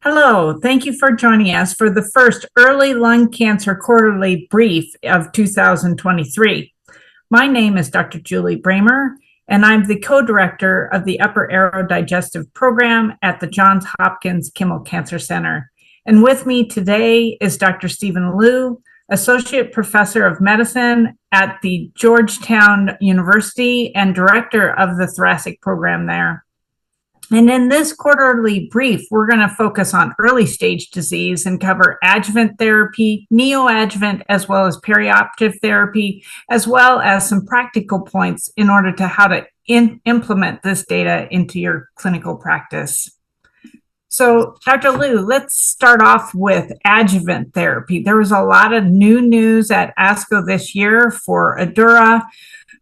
Hello, thank you for joining us for the first early lung cancer quarterly brief of 2023. My name is Dr. Julie Brahmer, and I'm the co-director of the Upper Aerodigestive program at the Johns Hopkins Kimmel Cancer Center. And with me today is Dr. Stephen Liu, Associate Professor of Medicine at the Georgetown University and Director of the Thoracic program there. And in this quarterly brief, we're going to focus on early stage disease and cover adjuvant therapy, neoadjuvant, as well as perioperative therapy, as well as some practical points in order to how to implement this data into your clinical practice. So, Dr. Liu, let's start off with adjuvant therapy. There was a lot of new news at ASCO this year for ADAURA,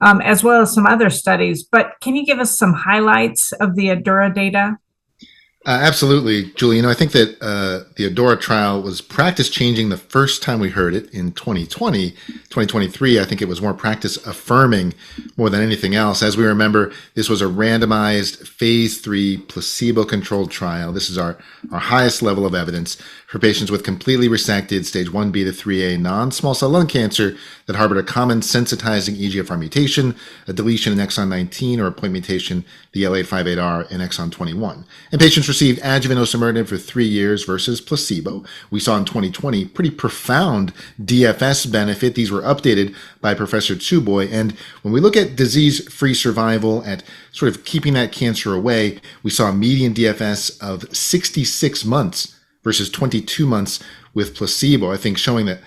as well as some other studies. But can you give us some highlights of the ADAURA data? Absolutely, Julie. I think that the ADAURA trial was practice changing the first time we heard it in 2020. 2023, I think it was more practice affirming more than anything else. As we remember, this was a randomized phase 3 placebo-controlled trial. This is our highest level of evidence for patients with completely resected stage 1B to 3A non-small cell lung cancer that harbored a common sensitizing EGFR mutation, a deletion in exon 19, or a point mutation, the L858R in exon 21. And patients received adjuvant osimertinib for 3 years versus placebo. We saw in 2020 pretty profound DFS benefit. These were updated by Professor Tsuboy. And when we look at disease-free survival, at sort of keeping that cancer away, we saw a median DFS of 66 months versus 22 months with placebo, I think showing that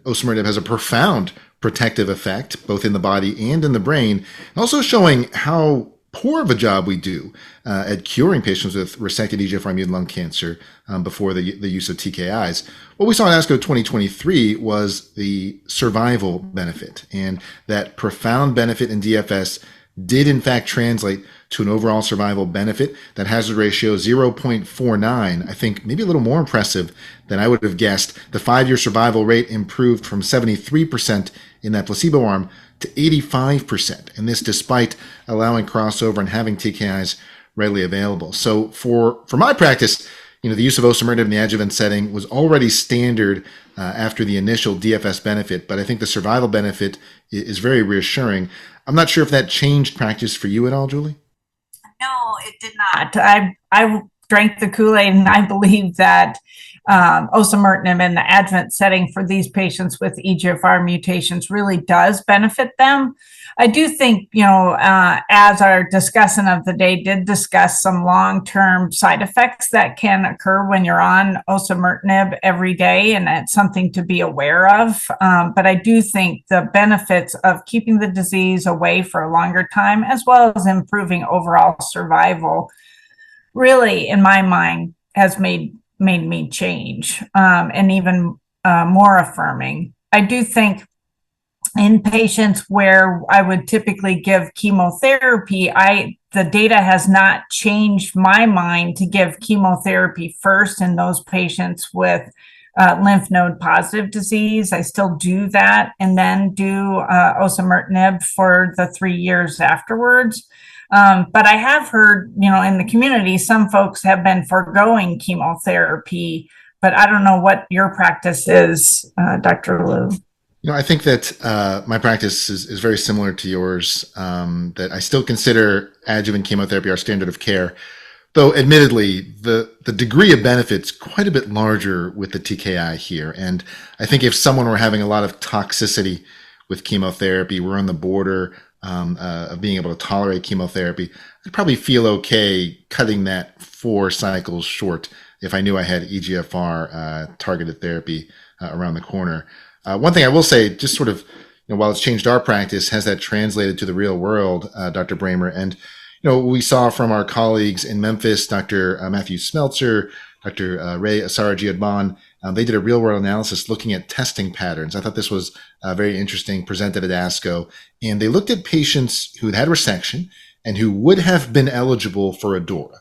osimertinib has a profound protective effect, both in the body and in the brain, and also showing how poor of a job we do at curing patients with resected EGFR mutant lung cancer before the use of TKIs. What we saw in ASCO 2023 was the survival benefit, and that profound benefit in DFS did in fact translate to an overall survival benefit. That hazard ratio 0.49, I think maybe a little more impressive than I would have guessed. The 5-year survival rate improved from 73% in that placebo arm to 85%, and this despite allowing crossover and having TKIs readily available. So for my practice, the use of osimertinib in the adjuvant setting was already standard after the initial DFS benefit, but I think the survival benefit is very reassuring. I'm not sure if that changed practice for you at all, Julie? No, it did not. I drank the Kool-Aid, and I believe that osimertinib in the adjuvant setting for these patients with EGFR mutations really does benefit them. I do think, as our discussant of the day did discuss some long-term side effects that can occur when you're on osimertinib every day, and it's something to be aware of. But I do think the benefits of keeping the disease away for a longer time, as well as improving overall survival, really, in my mind, has made me change, and even more affirming. I do think in patients where I would typically give chemotherapy, the data has not changed my mind to give chemotherapy first in those patients with lymph node positive disease. I still do that, and then do osimertinib for the 3 years afterwards. But I have heard, in the community, some folks have been foregoing chemotherapy, but I don't know what your practice is, Dr. Liu. I think that my practice is very similar to yours, that I still consider adjuvant chemotherapy our standard of care, though admittedly, the degree of benefit's quite a bit larger with the TKI here. And I think if someone were having a lot of toxicity with chemotherapy, we're on the border of being able to tolerate chemotherapy, I'd probably feel okay cutting that 4 cycles short if I knew I had EGFR targeted therapy around the corner. One thing I will say, just sort of, while it's changed our practice, has that translated to the real world, Dr. Brahmer? And, we saw from our colleagues in Memphis, Dr. Matthew Smeltzer, Dr. Ray Asaraji-Adban, they did a real world analysis looking at testing patterns. I thought this was very interesting, presented at ASCO. And they looked at patients who had resection and who would have been eligible for ADAURA.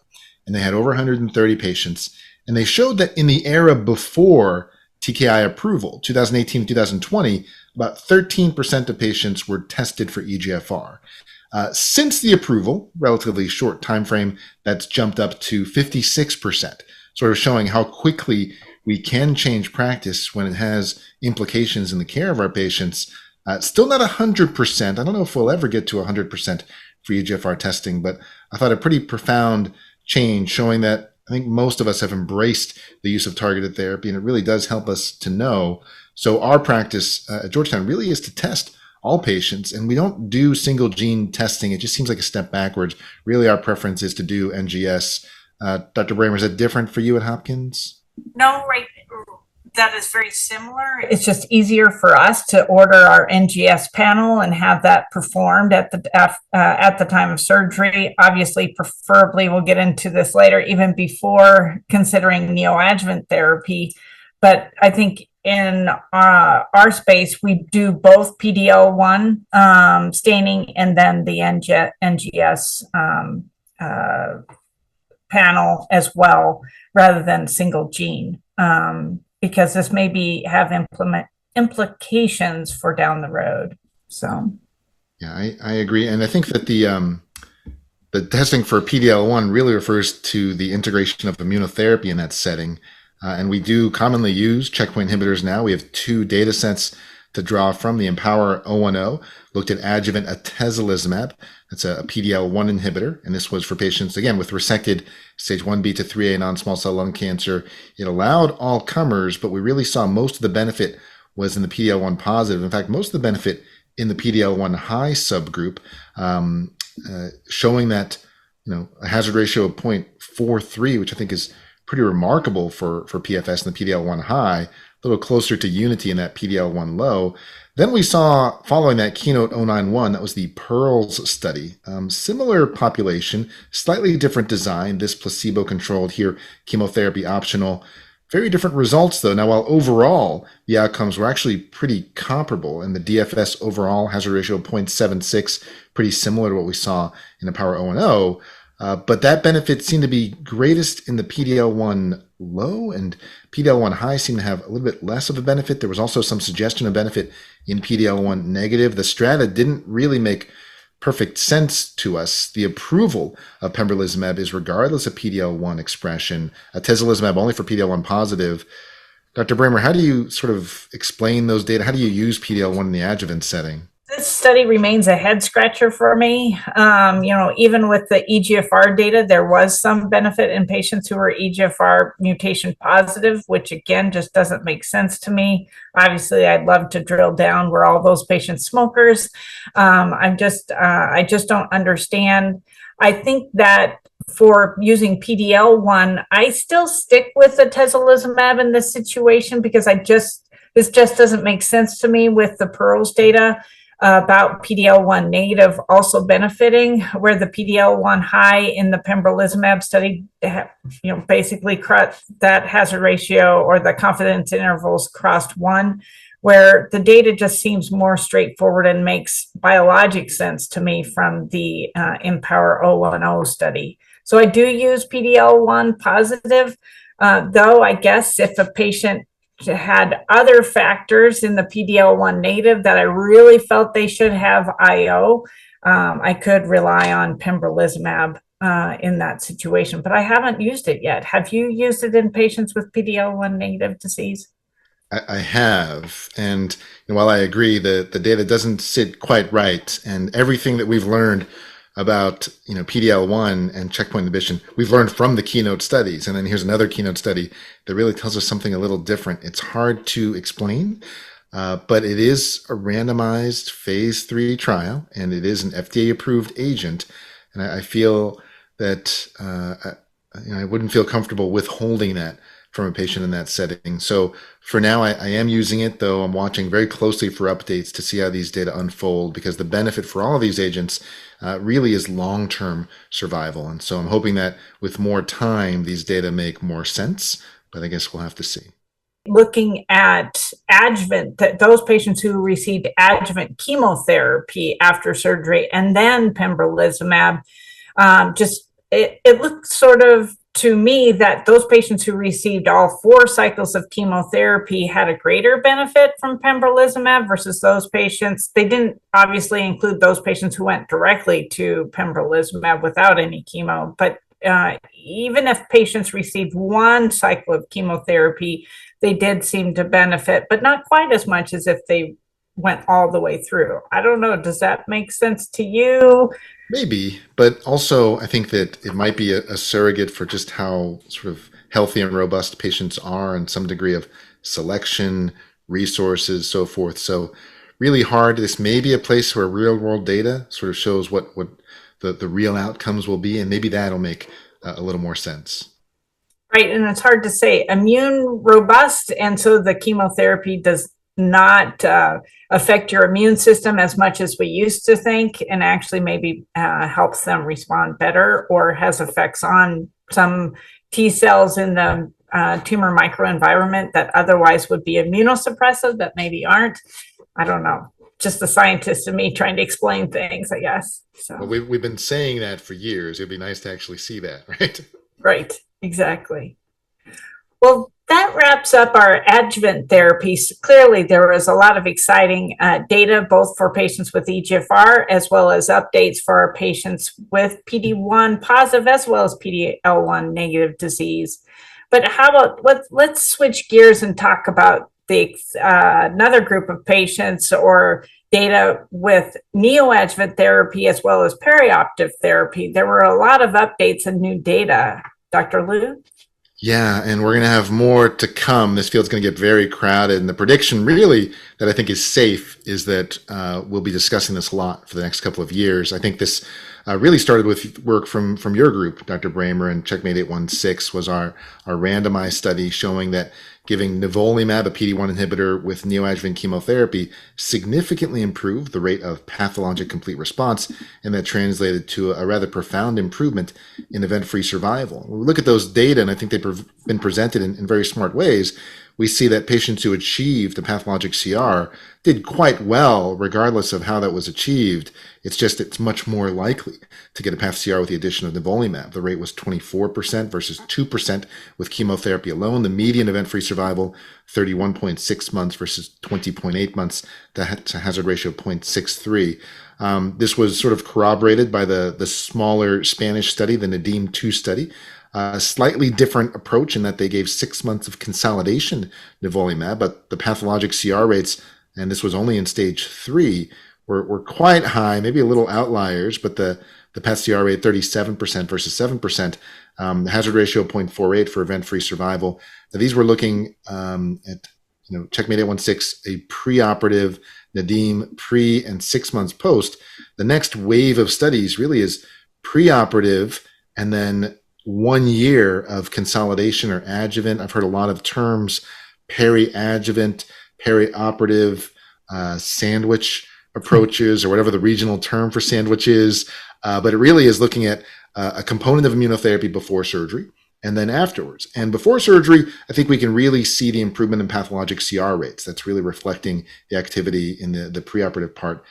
And they had over 130 patients. And they showed that in the era before TKI approval, 2018 to 2020, about 13% of patients were tested for EGFR. Since the approval, relatively short time frame, that's jumped up to 56%. sort of showing how quickly we can change practice when it has implications in the care of our patients. Still not 100%. I don't know if we'll ever get to 100% for EGFR testing, but I thought a pretty profound change showing that I think most of us have embraced the use of targeted therapy, and it really does help us to know. So our practice at Georgetown really is to test all patients, and we don't do single gene testing. It just seems like a step backwards. Really, our preference is to do NGS. Dr. Brahmer, is that different for you at Hopkins? No, right. That is very similar. It's just easier for us to order our NGS panel and have that performed at the time of surgery. Obviously, preferably, we'll get into this later, even before considering neoadjuvant therapy. But I think in our space, we do both PD-L1 staining and then the NGS panel as well, rather than single gene. Because this may have implications for down the road. So, yeah, I agree, and I think that the testing for PD-L1 really refers to the integration of immunotherapy in that setting, and we do commonly use checkpoint inhibitors now. We have 2 data sets to draw from. The Empower 010 looked at adjuvant atezolizumab. That's a PD-L1 inhibitor, and this was for patients, again, with resected stage 1B to 3A non-small cell lung cancer. It allowed all comers, but we really saw most of the benefit was in the PD-L1 positive. In fact, most of the benefit in the PD-L1 high subgroup, showing that a hazard ratio of 0.43, which I think is pretty remarkable for PFS in the PD-L1 high, a little closer to unity in that PD-L1 low. Then we saw, following that Keynote 091, that was the PEARLS study. Similar population, slightly different design, this placebo-controlled, here chemotherapy optional. Very different results, though. Now, while overall the outcomes were actually pretty comparable, and the DFS overall hazard ratio of 0.76, pretty similar to what we saw in the Empower 010, but that benefit seemed to be greatest in the PD-L1 low, and PD-L1 high seemed to have a little bit less of a benefit. There was also some suggestion of benefit in PD-L1 negative. The strata didn't really make perfect sense to us. The approval of Pembrolizumab is regardless of PD-L1 expression. Atezolizumab only for PD-L1 positive. Dr. Brahmer, how do you sort of explain those data? How do you use PD-L1 in the adjuvant setting? This study remains a head scratcher for me. Even with the EGFR data, there was some benefit in patients who were EGFR mutation positive, which again just doesn't make sense to me. Obviously, I'd love to drill down. Were all those patients smokers? I just don't understand. I think that for using PD-L1, I still stick with atezolizumab in this situation because this just doesn't make sense to me with the PEARLS data about PD-L1 negative also benefiting, where the PD-L1 high in the Pembrolizumab study, basically that hazard ratio or the confidence intervals crossed 1, where the data just seems more straightforward and makes biologic sense to me from the Empower 010 study. So I do use PD-L1 positive, though I guess if a patient had other factors in the PD-L1 native that I really felt they should have IO, I could rely on Pembrolizumab in that situation, but I haven't used it yet. Have you used it in patients with PD-L1 negative disease? I have, and while I agree that the data doesn't sit quite right, and everything that we've learned about PD-L1 and checkpoint inhibition, we've learned from the Keynote studies, and then here's another Keynote study that really tells us something a little different. It's hard to explain, but it is a randomized phase 3 trial, and it is an FDA-approved agent, and I feel that I wouldn't feel comfortable withholding that from a patient in that setting. So for now, I am using it, though I'm watching very closely for updates to see how these data unfold, because the benefit for all of these agents really is long-term survival. And so I'm hoping that with more time, these data make more sense, but I guess we'll have to see. Looking at adjuvant, those patients who received adjuvant chemotherapy after surgery and then pembrolizumab, it looks sort of to me that those patients who received all 4 cycles of chemotherapy had a greater benefit from pembrolizumab versus those patients. They didn't obviously include those patients who went directly to pembrolizumab without any chemo, but even if patients received one cycle of chemotherapy, they did seem to benefit, but not quite as much as if they went all the way through. I don't know. Does that make sense to you? Maybe, but also I think that it might be a surrogate for just how sort of healthy and robust patients are and some degree of selection, resources, so forth. So really hard. This may be a place where real world data sort of shows what the real outcomes will be, and maybe that'll make a little more sense. Right. And it's hard to say immune robust. And so the chemotherapy does not affect your immune system as much as we used to think, and actually maybe helps them respond better or has effects on some T cells in the tumor microenvironment that otherwise would be immunosuppressive that maybe aren't. I don't know. Just the scientist in me trying to explain things, I guess. So Well, we've been saying that for years. It'd be nice to actually see that, right? right, exactly. Well, that wraps up our adjuvant therapies. Clearly, there was a lot of exciting data, both for patients with EGFR as well as updates for our patients with PD-1 positive as well as PD-L1 negative disease. But how about let's switch gears and talk about the another group of patients or data with neoadjuvant therapy as well as perioperative therapy. There were a lot of updates and new data. Dr. Liu? Yeah, and we're going to have more to come. This field's going to get very crowded. And the prediction really that I think is safe is that we'll be discussing this a lot for the next couple of years. I think this really started with work from your group, Dr. Brahmer, and CheckMate 816 was our randomized study showing that giving Nivolumab, a PD-1 inhibitor with neoadjuvant chemotherapy, significantly improved the rate of pathologic complete response, and that translated to a rather profound improvement in event-free survival. When we look at those data, and I think they've been presented in very smart ways, we see that patients who achieved the pathologic CR did quite well, regardless of how that was achieved. It's much more likely to get a path CR with the addition of nivolumab. The rate was 24% versus 2% with chemotherapy alone. The median event-free survival, 31.6 months versus 20.8 months. That's a hazard ratio of 0.63. This was sort of corroborated by the smaller Spanish study, the NADIM-2 study. A slightly different approach in that they gave 6 months of consolidation nivolumab, but the pathologic CR rates, and this was only in stage 3, were quite high, maybe a little outliers, but the path CR rate 37% versus 7%, the hazard ratio 0.48 for event-free survival. Now, these were looking at CheckMate 816, a preoperative NADIM pre and 6 months post. The next wave of studies really is preoperative and then 1 year of consolidation or adjuvant. I've heard a lot of terms, peri-adjuvant, perioperative, sandwich approaches, or whatever the regional term for sandwich is. But it really is looking at a component of immunotherapy before surgery and then afterwards. And before surgery, I think we can really see the improvement in pathologic CR rates. That's really reflecting the activity in the preoperative part.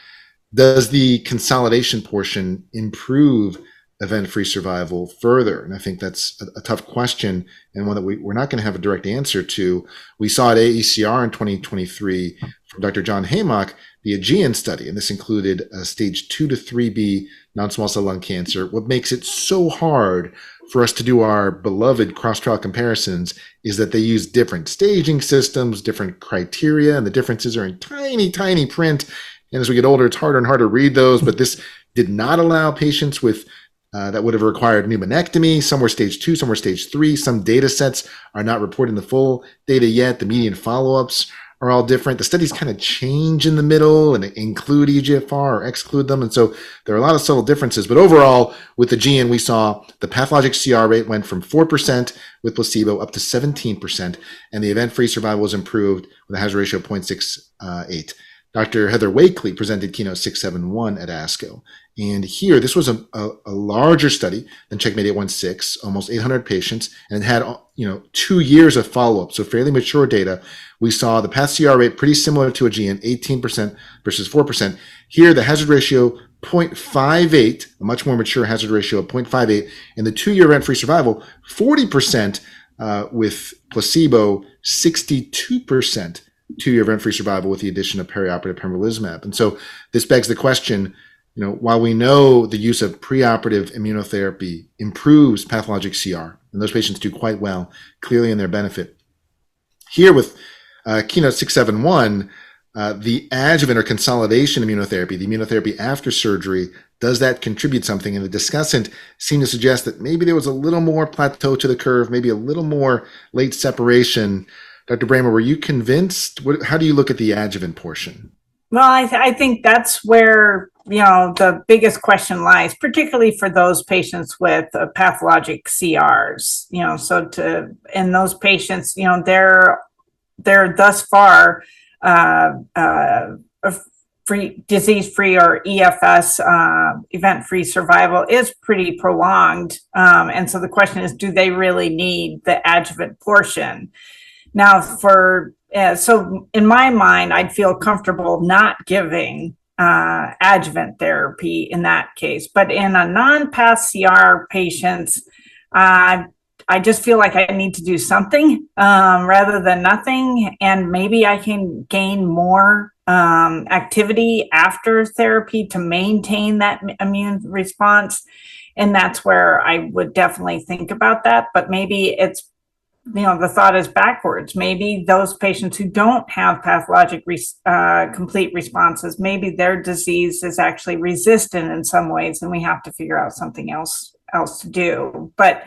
Does the consolidation portion improve event-free survival further? And I think that's a tough question and one that we're not going to have a direct answer to. We saw at AECR in 2023 from Dr. John Haymock, the AEGEAN study, and this included a stage 2 to 3B non-small cell lung cancer. What makes it so hard for us to do our beloved cross-trial comparisons is that they use different staging systems, different criteria, and the differences are in tiny, tiny print. And as we get older, it's harder and harder to read those, but this did not allow patients with that would have required pneumonectomy. Some were stage 2, some were stage 3. Some data sets are not reporting the full data yet. The median follow-ups are all different. The studies kind of change in the middle and include EGFR or exclude them. And so there are a lot of subtle differences. But overall, with the AEGEAN, we saw the pathologic CR rate went from 4% with placebo up to 17%, and the event-free survival was improved with a hazard ratio of 0.68. Dr. Heather Wakely presented Keynote 671 at ASCO. And here, this was a larger study than CheckMate 816, almost 800 patients, and it had 2 years of follow-up, so fairly mature data. We saw the path CR rate pretty similar to AEGEAN, 18% versus 4%. Here, the hazard ratio 0.58, a much more mature hazard ratio of 0.58, and the 2-year event-free survival 40% with placebo, 62% 2-year event-free survival with the addition of perioperative pembrolizumab. And so this begs the question, while we know the use of preoperative immunotherapy improves pathologic CR, and those patients do quite well, clearly in their benefit. Here with Keynote 671, the adjuvant or consolidation immunotherapy, the immunotherapy after surgery, does that contribute something? And the discussant seemed to suggest that maybe there was a little more plateau to the curve, maybe a little more late separation. Dr. Brahmer, were you convinced? How do you look at the adjuvant portion? Well, I think that's where, the biggest question lies, particularly for those patients with pathologic CRs, in those patients, they're thus far disease-free or EFS, event-free survival is pretty prolonged. And so the question is, do they really need the adjuvant portion? Now, so in my mind, I'd feel comfortable not giving adjuvant therapy in that case. But in a non-path CR patients, I just feel like I need to do something rather than nothing. And maybe I can gain more activity after therapy to maintain that immune response. And that's where I would definitely think about that. But maybe it's, the thought is backwards. Maybe those patients who don't have pathologic complete responses, maybe their disease is actually resistant in some ways, and we have to figure out something else to do. But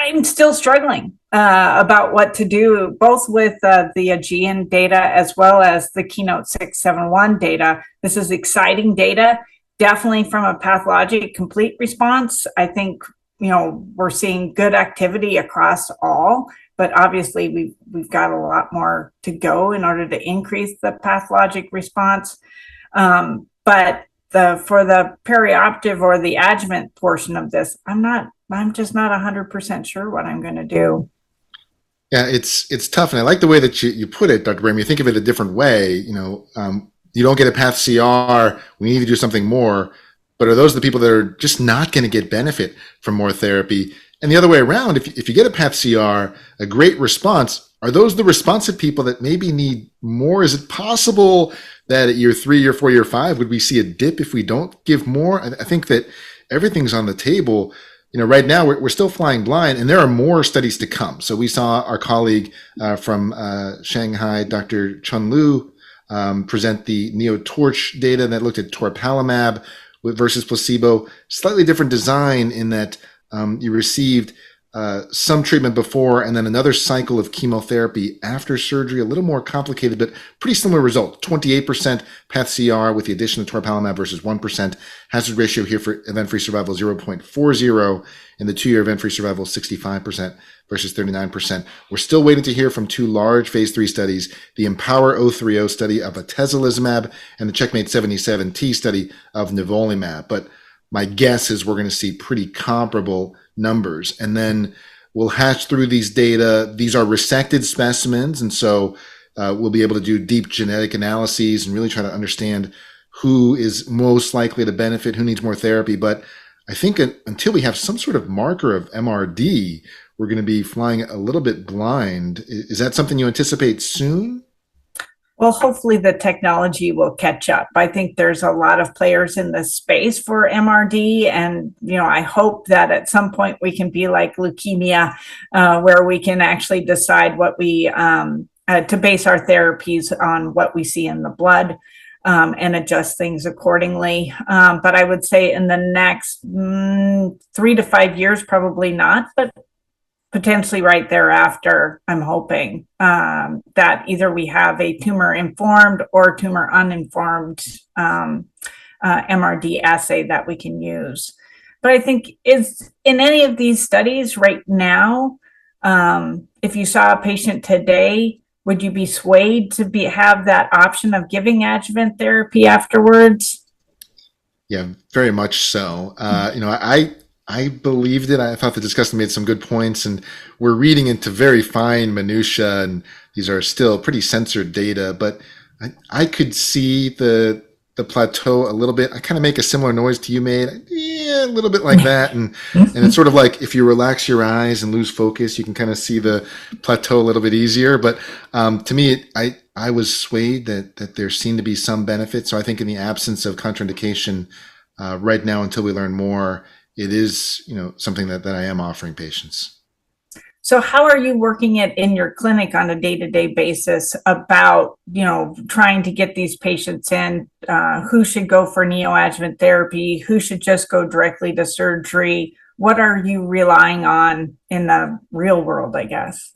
I'm still struggling about what to do, both with the AEGEAN data as well as the Keynote 671 data. This is exciting data, definitely from a pathologic complete response. I think we're seeing good activity across all, but obviously we've got a lot more to go in order to increase the pathologic response. But for the perioperative or the adjuvant portion of this, I'm just not 100% sure what I'm going to do. Yeah, it's tough, and I like the way that you put it, Dr. Brahmer. You think of it a different way. You don't get a path CR. We need to do something more. But are those the people that are just not going to get benefit from more therapy? And the other way around, if you get a path CR, a great response, are those the responsive people that maybe need more? Is it possible that at year 3, year 4, year 5, would we see a dip if we don't give more? I think that everything's on the table. Right now we're still flying blind, and there are more studies to come. So we saw our colleague from Shanghai, Dr. Chun Lu, present the NeoTorch data that looked at toripalimab versus placebo. Slightly different design in that you received some treatment before and then another cycle of chemotherapy after surgery. A little more complicated, but pretty similar result. 28% path CR with the addition of toripalimab versus 1%. Hazard ratio here for event-free survival 0.40. In the 2-year event-free survival 65% versus 39%. We're still waiting to hear from 2 large phase 3 studies, the Empower 030 study of atezolizumab and the CheckMate 77T study of nivolumab. But my guess is we're going to see pretty comparable numbers. And then we'll hatch through these data. These are resected specimens, and so we'll be able to do deep genetic analyses and really try to understand who is most likely to benefit, who needs more therapy. But I think until we have some sort of marker of MRD, we're going to be flying a little bit blind. Is that something you anticipate soon? Well, hopefully the technology will catch up. I think there's a lot of players in this space for MRD, and I hope that at some point we can be like leukemia, where we can actually decide what we to base our therapies on what we see in the blood. And adjust things accordingly. But I would say in the next 3 to 5 years, probably not, but potentially right thereafter, I'm hoping that either we have a tumor-informed or tumor-uninformed MRD assay that we can use. But I think is in any of these studies right now, if you saw a patient today, would you be swayed to have that option of giving adjuvant therapy afterwards? Yeah, very much so. I believed it. I thought the discussant made some good points, and we're reading into very fine minutia, and these are still pretty censored data. But I could see the plateau a little bit. I kind of make a similar noise to you made. Yeah, a little bit like that. And it's sort of like if you relax your eyes and lose focus, you can kind of see the plateau a little bit easier. But to me, I was swayed that there seemed to be some benefit. So I think in the absence of contraindication right now, until we learn more, it is, something that I am offering patients. So how are you working it in your clinic on a day-to-day basis about, trying to get these patients in, who should go for neoadjuvant therapy, who should just go directly to surgery? What are you relying on in the real world, I guess?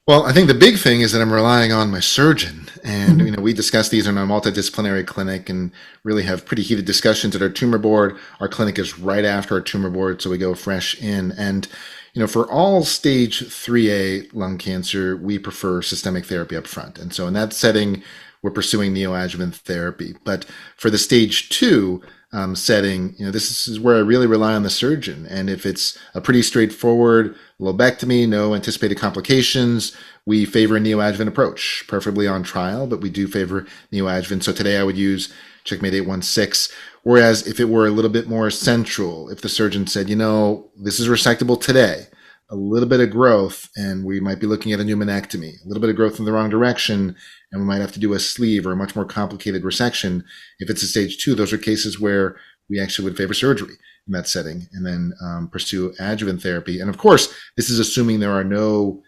Well, I think the big thing is that I'm relying on my surgeon. And, we discuss these in our multidisciplinary clinic and really have pretty heated discussions at our tumor board. Our clinic is right after our tumor board, so we go fresh in. And, for all stage 3A lung cancer, we prefer systemic therapy up front. And so in that setting, we're pursuing neoadjuvant therapy. But for the stage 2 setting, this is where I really rely on the surgeon. And if it's a pretty straightforward lobectomy, no anticipated complications, we favor a neoadjuvant approach, preferably on trial, but we do favor neoadjuvant. So today I would use CheckMate 816. Whereas if it were a little bit more central, if the surgeon said, this is resectable today, a little bit of growth, and we might be looking at a pneumonectomy, a little bit of growth in the wrong direction, and we might have to do a sleeve or a much more complicated resection. If it's a stage 2, those are cases where we actually would favor surgery in that setting and then pursue adjuvant therapy. And of course, this is assuming there are no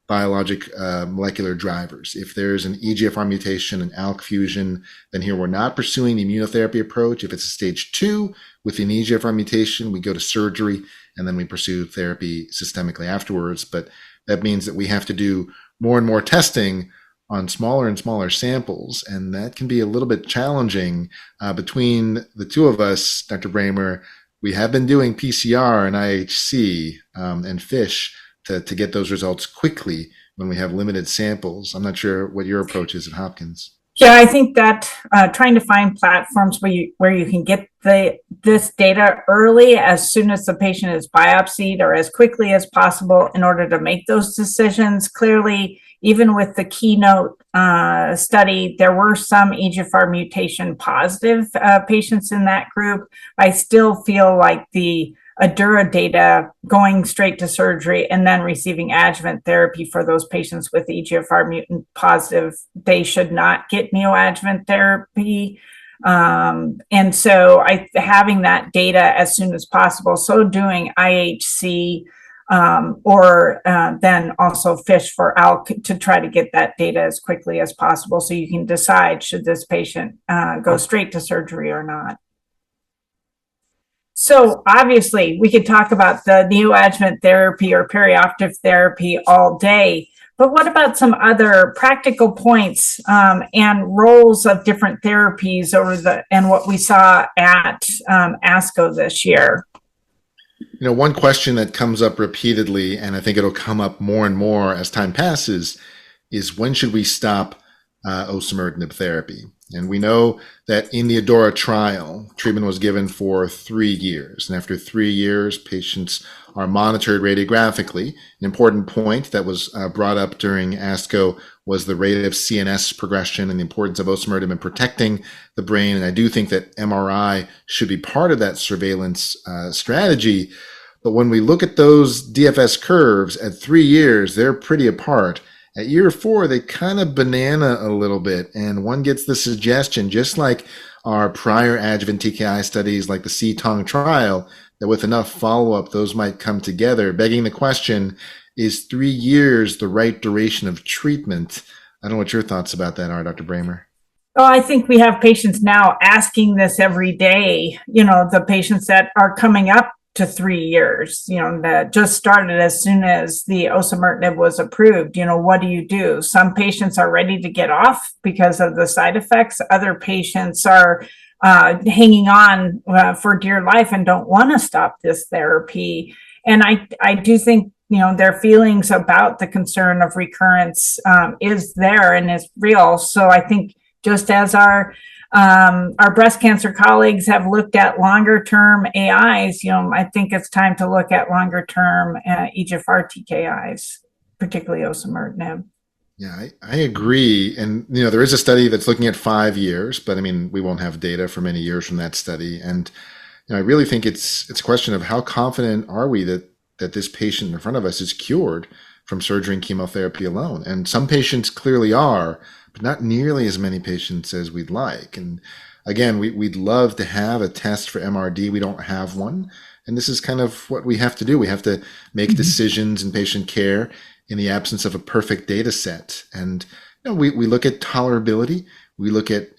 biologic molecular drivers. If there's an EGFR mutation, an ALK fusion, then here we're not pursuing the immunotherapy approach. If it's a stage 2 with an EGFR mutation, we go to surgery and then we pursue therapy systemically afterwards. But that means that we have to do more and more testing on smaller and smaller samples, and that can be a little bit challenging. Between the two of us, Dr. Brahmer, we have been doing PCR and IHC and FISH to get those results quickly when we have limited samples. I'm not sure what your approach is at Hopkins. Yeah, I think that trying to find platforms where you can get this data early, as soon as the patient is biopsied or as quickly as possible in order to make those decisions. Clearly, even with the Keynote study, there were some EGFR mutation positive patients in that group. I still feel like the ADURA data going straight to surgery and then receiving adjuvant therapy for those patients with EGFR mutant positive, they should not get neoadjuvant therapy. And so having that data as soon as possible, so doing IHC or then also FISH for ALK to try to get that data as quickly as possible so you can decide should this patient go straight to surgery or not. So obviously we could talk about the neoadjuvant therapy or perioperative therapy all day, but what about some other practical points and roles of different therapies and what we saw at ASCO this year? One question that comes up repeatedly, and I think it'll come up more and more as time passes, is when should we stop osimertinib therapy? And we know that in the ADORA trial, treatment was given for 3 years. And after 3 years, patients are monitored radiographically. An important point that was brought up during ASCO was the rate of CNS progression and the importance of osimertinib in protecting the brain. And I do think that MRI should be part of that surveillance strategy. But when we look at those DFS curves at 3 years, they're pretty apart. At year 4, they kind of banana a little bit, and one gets the suggestion, just like our prior adjuvant TKI studies like the CTONG trial, that with enough follow-up, those might come together, begging the question, is 3 years the right duration of treatment? I don't know what your thoughts about that are, Dr. Brahmer. Oh, I think we have patients now asking this every day, the patients that are coming up to 3 years, that just started as soon as the osimertinib was approved. What do you do? Some patients are ready to get off because of the side effects. Other patients are hanging on for dear life and don't want to stop this therapy. And I do think, their feelings about the concern of recurrence is there and is real. So I think just as our breast cancer colleagues have looked at longer term AIs, I think it's time to look at longer term EGFR TKIs, particularly osimertinib. Yeah, I agree. And, there is a study that's looking at 5 years, but we won't have data for many years from that study. And I really think it's a question of how confident are we that this patient in front of us is cured from surgery and chemotherapy alone. And some patients clearly are, but not nearly as many patients as we'd like. And again, we'd love to have a test for MRD. We don't have one. And this is kind of what we have to do. We have to make decisions in patient care in the absence of a perfect data set. And we look at tolerability. We look at,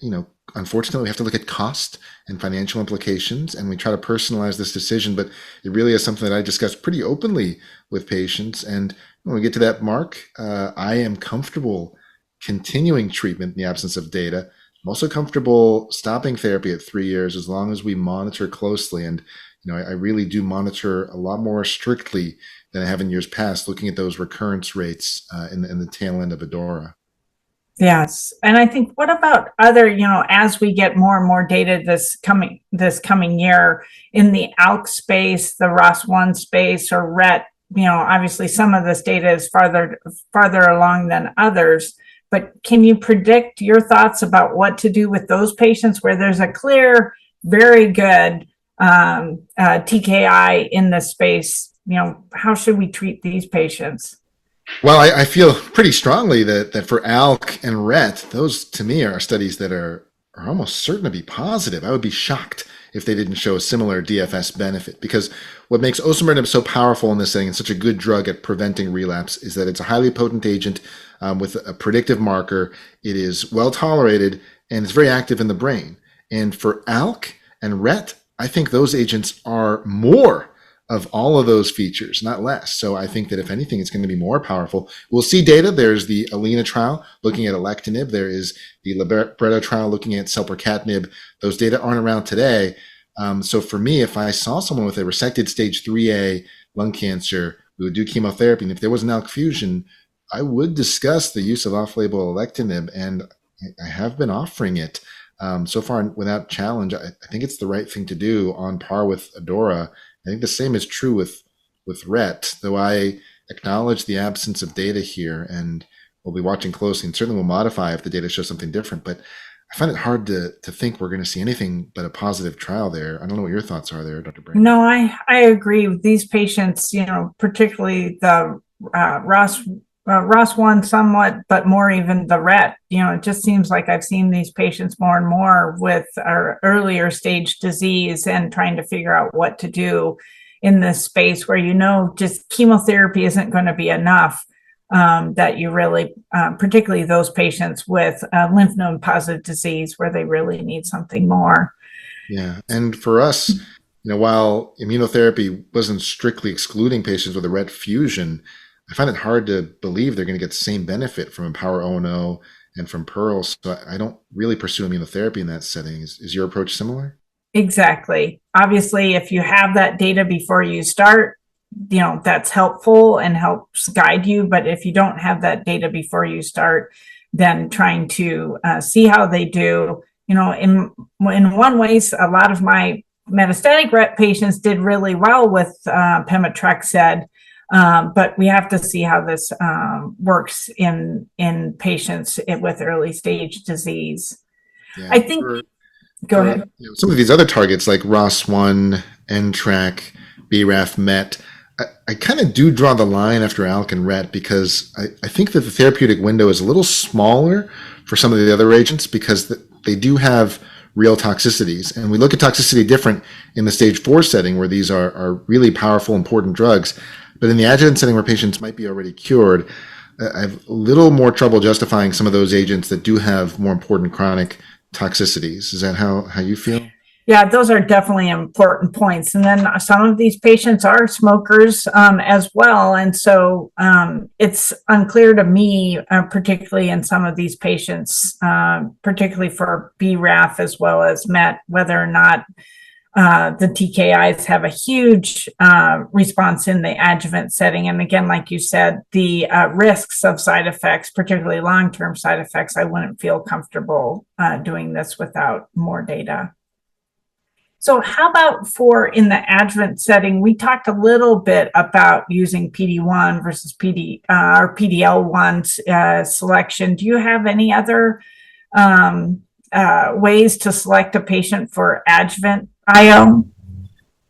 unfortunately, we have to look at cost and financial implications, and we try to personalize this decision. But it really is something that I discuss pretty openly with patients. And when we get to that mark, I am comfortable continuing treatment in the absence of data. I'm also comfortable stopping therapy at 3 years as long as we monitor closely. And I really do monitor a lot more strictly than I have in years past, looking at those recurrence rates in the tail end of ADAURA. Yes. And I think, what about other, as we get more and more data this coming year in the ALK space, the ROS1 space, or RET, obviously some of this data is farther along than others, but can you predict your thoughts about what to do with those patients where there's a clear, very good TKI in this space? How should we treat these patients? Well, I feel pretty strongly that for ALK and RET, those to me are studies that are almost certain to be positive. I would be shocked if they didn't show a similar DFS benefit, because what makes osimertinib so powerful in this setting and such a good drug at preventing relapse is that it's a highly potent agent with a predictive marker. It is well tolerated and it's very active in the brain. And for ALK and RET, I think those agents are more of all of those features, not less. So I think that if anything, it's going to be more powerful. We'll see data. There's the ALINA trial looking at alectinib. There is the libretto trial looking at selpercatinib. Those data aren't around today. So for me, if I saw someone with a resected stage 3A lung cancer, we would do chemotherapy. And if there was an ALK fusion, I would discuss the use of off-label alectinib, and I have been offering it so far without challenge. I think it's the right thing to do, on par with ADAURA. I think the same is true with RET, though I acknowledge the absence of data here, and we'll be watching closely, and certainly will modify if the data shows something different. But I find it hard to think we're going to see anything but a positive trial there. I don't know what your thoughts are there, Dr. Brahmer. No, I agree with these patients, particularly the ROS1 somewhat, but more even the RET. It just seems like I've seen these patients more and more with our earlier stage disease, and trying to figure out what to do in this space where, just chemotherapy isn't going to be enough, that you really, particularly those patients with lymph node positive disease where they really need something more. Yeah. And for us, while immunotherapy wasn't strictly excluding patients with a RET fusion, I find it hard to believe they're going to get the same benefit from EMPOWER-010 and from PEARL. So I don't really pursue immunotherapy in that setting. Is your approach similar? Exactly. Obviously, if you have that data before you start, that's helpful and helps guide you. But if you don't have that data before you start, then trying to see how they do. In one ways, a lot of my metastatic RET patients did really well with pemetrexed. But we have to see how this works in patients with early stage disease. Yeah, I think. Go ahead. Some of these other targets like ROS1, NTRK, BRAF, MET, I kind of do draw the line after ALK and RET, because I think that the therapeutic window is a little smaller for some of the other agents, because they do have real toxicities. And we look at toxicity different in the stage 4 setting, where these are really powerful, important drugs. But in the adjuvant setting where patients might be already cured, I have a little more trouble justifying some of those agents that do have more important chronic toxicities. Is that how you feel? Yeah, those are definitely important points. And then some of these patients are smokers as well. And so it's unclear to me, particularly in some of these patients, particularly for BRAF as well as MET, whether or not the TKIs have a huge response in the adjuvant setting. And again, like you said, the risks of side effects, particularly long-term side effects, I wouldn't feel comfortable doing this without more data. So how about in the adjuvant setting, we talked a little bit about using PD-1 versus or PD-L1 selection. Do you have any other ways to select a patient for adjuvant IO?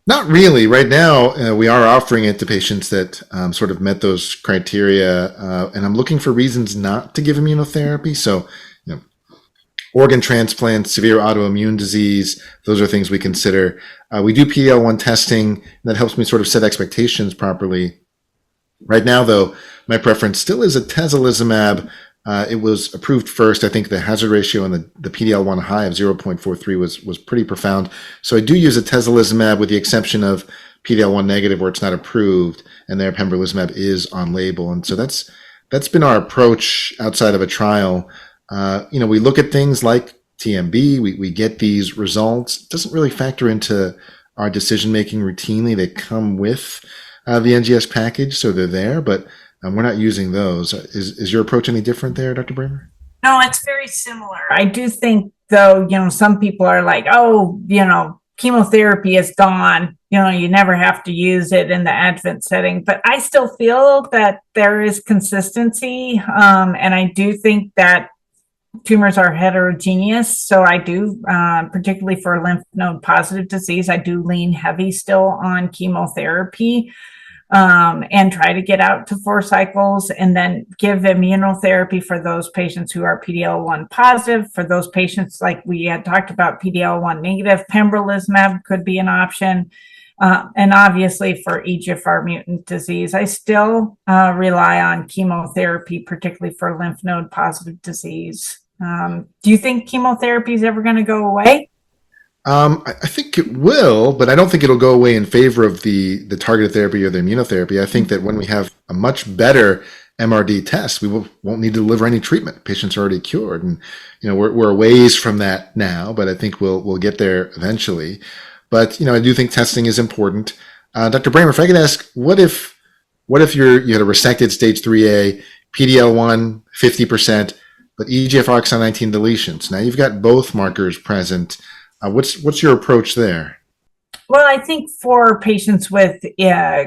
Not really. Right now, we are offering it to patients that sort of met those criteria, and I'm looking for reasons not to give immunotherapy. So, you know, organ transplant, severe autoimmune disease, those are things we consider. We do PD-L1 testing. That helps me sort of set expectations properly. Right now, though, my preference still is atezolizumab. It was approved first. I think the hazard ratio on the PD-L1 high of 0.43 was pretty profound. So I do use atezolizumab with the exception of PD-L1 negative where it's not approved, and there pembrolizumab is on label. And so that's been our approach outside of a trial. We look at things like TMB. We get these results. It doesn't really factor into our decision making routinely. They come with the NGS package, so they're there, but we're not using those. Is your approach any different there, Dr. Brahmer? No, it's very similar. I do think, though, some people are like, oh, chemotherapy is gone. You never have to use it in the adjuvant setting. But I still feel that there is consistency. And I do think that tumors are heterogeneous. So I do, particularly for lymph node positive disease, I do lean heavy still on chemotherapy. And try to get out to 4 cycles and then give immunotherapy for those patients who are PD-L1 positive. For those patients, like we had talked about, PD-L1 negative, pembrolizumab could be an option. And obviously for EGFR mutant disease, I still rely on chemotherapy, particularly for lymph node positive disease. Do you think chemotherapy is ever going to go away? I think it will, but I don't think it'll go away in favor of the targeted therapy or the immunotherapy. I think that when we have a much better MRD test, we won't need to deliver any treatment. Patients are already cured, and we're a ways from that now, but I think we'll get there eventually. But I do think testing is important. Dr. Brahmer, if I could ask, what if you had a resected stage 3A, PD-L1 50%, but EGFR exon 19 deletions? Now you've got both markers present. What's your approach there? Well, I think for patients with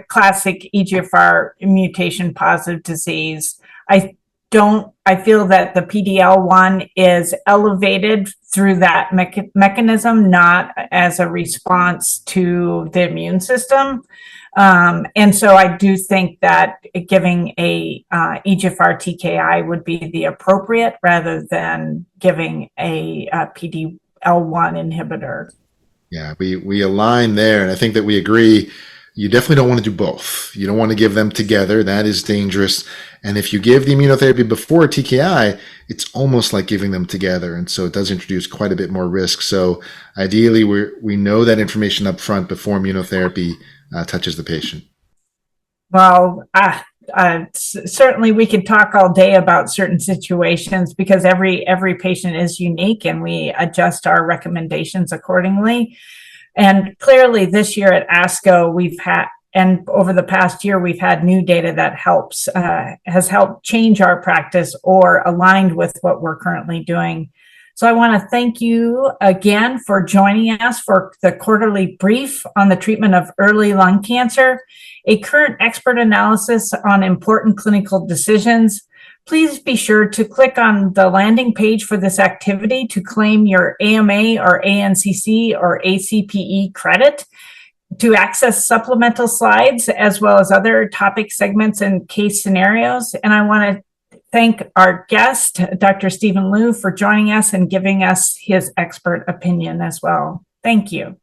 classic EGFR mutation positive disease, I feel that the PD-L1 is elevated through that mechanism, not as a response to the immune system. And so I do think that giving a EGFR TKI would be the appropriate rather than giving a PD-L1 inhibitor. Yeah, we align there, and I think that we agree. You definitely don't want to do both. You don't want to give them together. That is dangerous. And if you give the immunotherapy before TKI, it's almost like giving them together. And so it does introduce quite a bit more risk. So ideally, we know that information up front before immunotherapy touches the patient. Well, certainly we could talk all day about certain situations because every patient is unique and we adjust our recommendations accordingly. And clearly this year at ASCO, and over the past year, we've had new data that has helped change our practice or aligned with what we're currently doing. So I want to thank you again for joining us for the quarterly brief on the treatment of early lung cancer, a current expert analysis on important clinical decisions. Please be sure to click on the landing page for this activity to claim your AMA or ANCC or ACPE credit, to access supplemental slides as well as other topic segments and case scenarios. And I want to thank our guest, Dr. Stephen Liu, for joining us and giving us his expert opinion as well. Thank you.